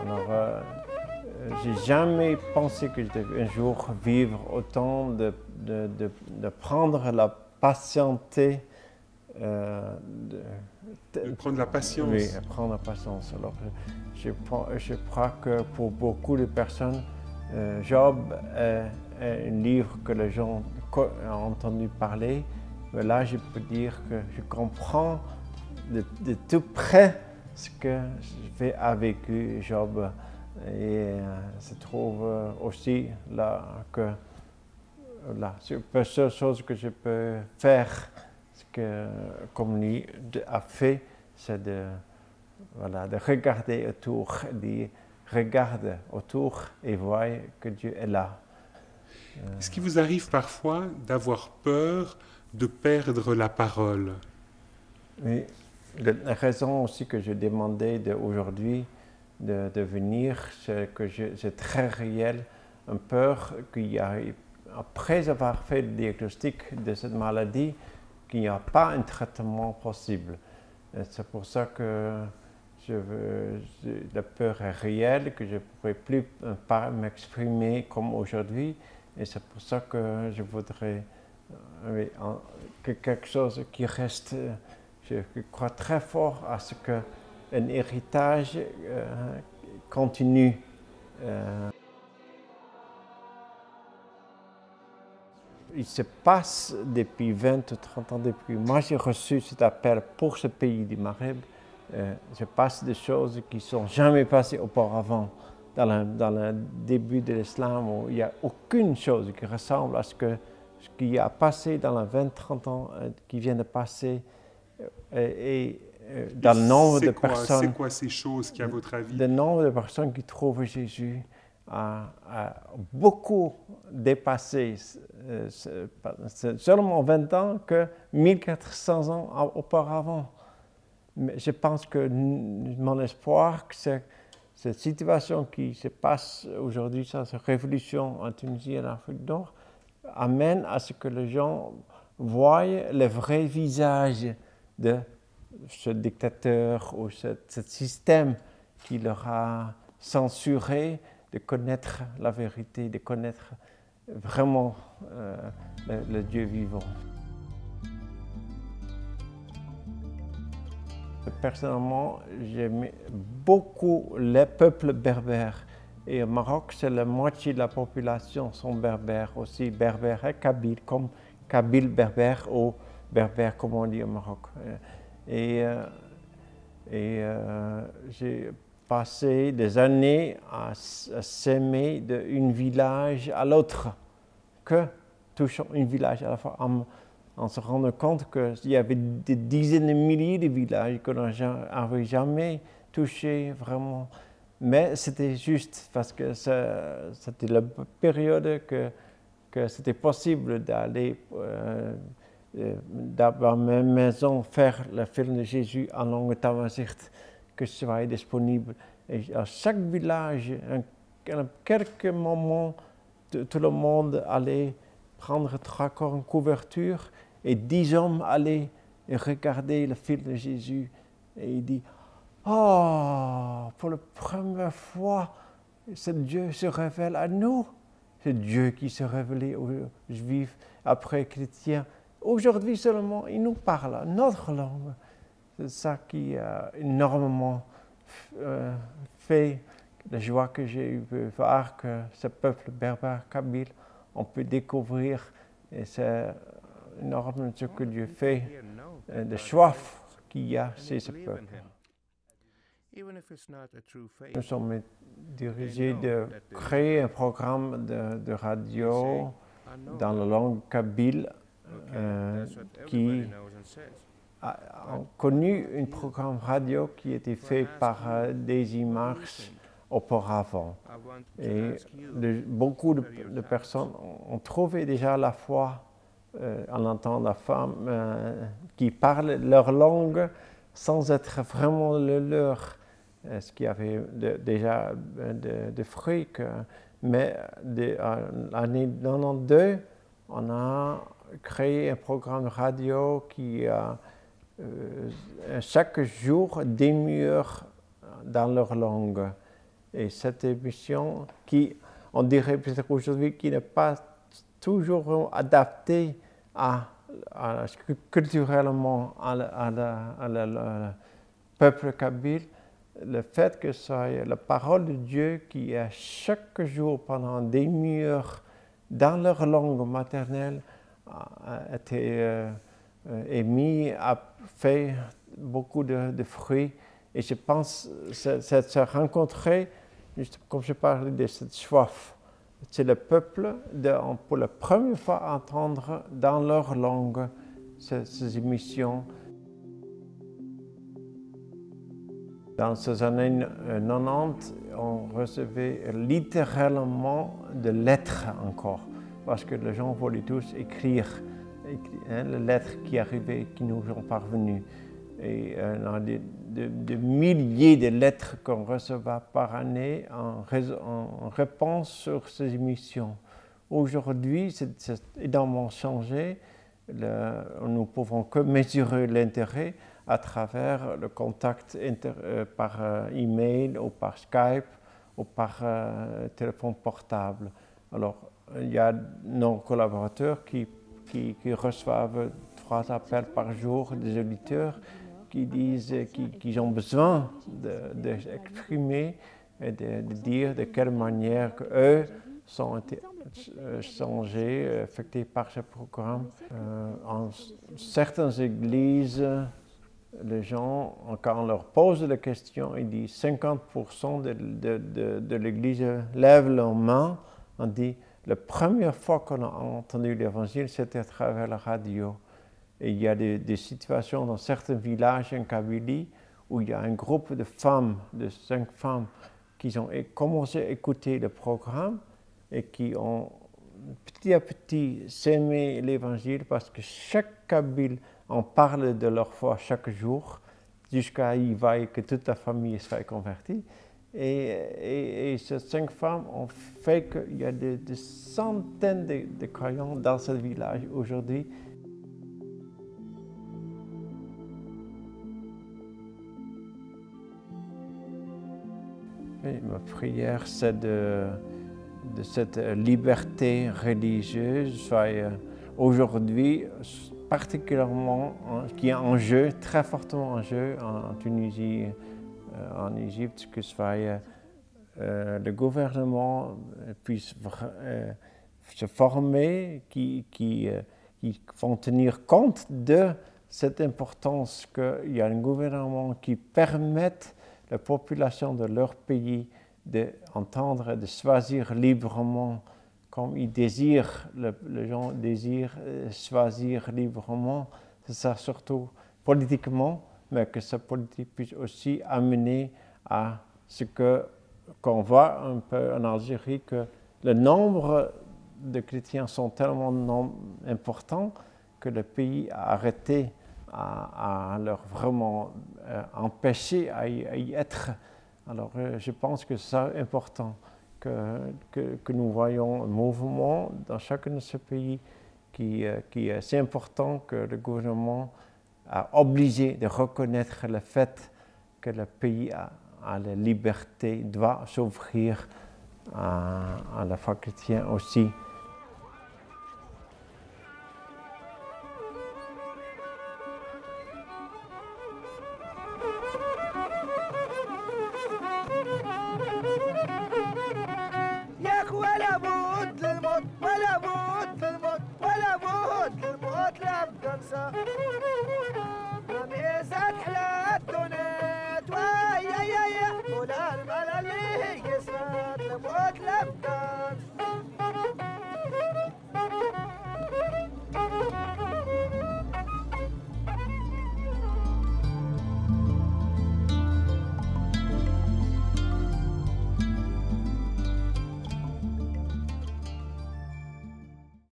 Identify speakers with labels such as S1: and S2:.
S1: Alors, j'ai jamais pensé que je devais un jour vivre autant de prendre la patienté.
S2: De prendre la patience.
S1: Oui, prendre la patience. Alors, je crois que pour beaucoup de personnes, Job est un livre que les gens ont entendu parler. Mais là, je peux dire que je comprends de tout près ce que a vécu Job. Et se trouve aussi là que la seule chose que je peux faire, comme lui a fait, c'est de regarder autour, de regarder autour et voir que Dieu est là.
S2: Est-ce qu'il vous arrive parfois d'avoir peur de perdre la parole?
S1: Oui, la raison aussi que je demandais aujourd'hui de venir, c'est que c'est très réel, une peur qu'il y a, après avoir fait le diagnostic de cette maladie, qu'il n'y a pas un traitement possible. C'est pour ça que la peur est réelle, que je ne pourrai plus pas m'exprimer comme aujourd'hui. Et c'est pour ça que je voudrais que quelque chose qui reste. Je crois très fort à ce qu'un héritage continue. Il se passe depuis 20 ou 30 ans depuis. Moi, j'ai reçu cet appel pour ce pays du Maghreb. Je passe des choses qui ne sont jamais passées auparavant. Dans le début de l'islam, où il n'y a aucune chose qui ressemble à ce qui a passé dans les 20-30 ans qui viennent de passer. Dans le nombre de personnes.
S2: C'est quoi ces choses qui, à votre avis?
S1: Le nombre de personnes qui trouvent Jésus a beaucoup dépassé. C'est seulement 20 ans que 1400 ans auparavant. Mais je pense que mon espoir, que cette situation qui se passe aujourd'hui, cette révolution en Tunisie et en Afrique du Nord, amène à ce que les gens voient le vrai visage de ce dictateur ou ce système qui leur a censuré de connaître la vérité, de connaître vraiment le Dieu vivant. Personnellement, j'aime beaucoup les peuples berbères. Et au Maroc, c'est la moitié de la population sont berbères aussi, berbères et kabyles, comme kabyle berbère ou berbère comme on dit au Maroc. Et j'ai passé des années à s'aimer d'un village à l'autre, que touchant un village à la fois, en se rendant compte qu'il y avait des dizaines de milliers de villages qu'on n'avait jamais touché vraiment. Mais c'était juste parce que c'était la période que c'était possible d'aller dans ma maison faire le film de Jésus en langue tamazight, que ce soit disponible. Et à chaque village, en quelques moments, tout le monde allait prendre 3 corps en couverture et 10 hommes allaient regarder le film de Jésus. Et il dit, oh, pour la première fois, ce Dieu se révèle à nous. C'est Dieu qui se révélait aux Juifs, après chrétiens. Aujourd'hui seulement, il nous parle notre langue. C'est ça qui a énormément fait la joie que j'ai eu de voir que ce peuple berbère kabyle, on peut découvrir, et c'est énorme ce que Dieu fait, de soif qu'il y a chez ce peuple. Nous sommes dirigés de créer un programme de radio dans la langue kabyle qui a connu un programme radio qui était fait par Daisy Marsh auparavant. Et beaucoup de personnes ont trouvé déjà la foi en entendant la femme qui parle leur langue sans être vraiment le leur. Ce qui avait déjà de fruits. Mais en l'année 92, on a créé un programme radio qui a chaque jour des murs dans leur langue. Et cette émission qui, on dirait peut-être aujourd'hui, qui n'est pas toujours adaptée culturellement à peuple kabyle, le fait que ce soit la parole de Dieu qui est chaque jour pendant des demi-heures dans leur langue maternelle a été émis, a fait beaucoup de fruits. Et je pense que se rencontrer, juste comme je parlais de cette soif, c'est le peuple pour la première fois entendre dans leur langue ces émissions. Dans ces années 90, on recevait littéralement des lettres encore, parce que les gens voulaient tous écrire les lettres qui arrivaient, qui nous sont parvenues. Et on a des milliers de lettres qu'on recevait par année en réponse sur ces émissions. Aujourd'hui, c'est énormément changé. Nous ne pouvons que mesurer l'intérêt à travers le contact par email ou par Skype ou par téléphone portable. Alors, il y a nos collaborateurs qui reçoivent 3 appels par jour des auditeurs qui disent qu'ils ont besoin d'exprimer et de dire de quelle manière eux sont changés, affectés par ce programme. En certaines églises, les gens, quand on leur pose la question, ils disent 50% de l'église lève leurs mains, on dit la première fois qu'on a entendu l'évangile, c'était à travers la radio. Et il y a des situations dans certains villages en Kabylie où il y a un groupe de femmes, de 5 femmes, qui ont commencé à écouter le programme et qui ont petit à petit sémé l'évangile parce que chaque Kabyle en parle de leur foi chaque jour jusqu'à y voir que toute la famille soit convertie. Et ces 5 femmes ont fait qu'il y a des centaines de croyants dans ce village aujourd'hui. Et ma prière, c'est de cette liberté religieuse soit aujourd'hui particulièrement, qui est en jeu, très fortement en jeu en Tunisie, en Égypte, que soit le gouvernement puisse se former, qui vont tenir compte de cette importance qu'il y a un gouvernement qui permette la population de leur pays d'entendre, de choisir librement comme ils désirent, les gens désirent choisir librement. C'est ça surtout politiquement, mais que cette politique puisse aussi amener à ce qu'on voit un peu en Algérie, que le nombre de chrétiens sont tellement importants que le pays a arrêté à leur vraiment empêcher à y être. Alors je pense que c'est important que nous voyons un mouvement dans chacun de ces pays qui est assez important, que le gouvernement a obligé de reconnaître le fait que le pays a la liberté, doit s'ouvrir à la foi chrétienne aussi.
S3: ولا بد للموت لا بد للموت لا بد انسى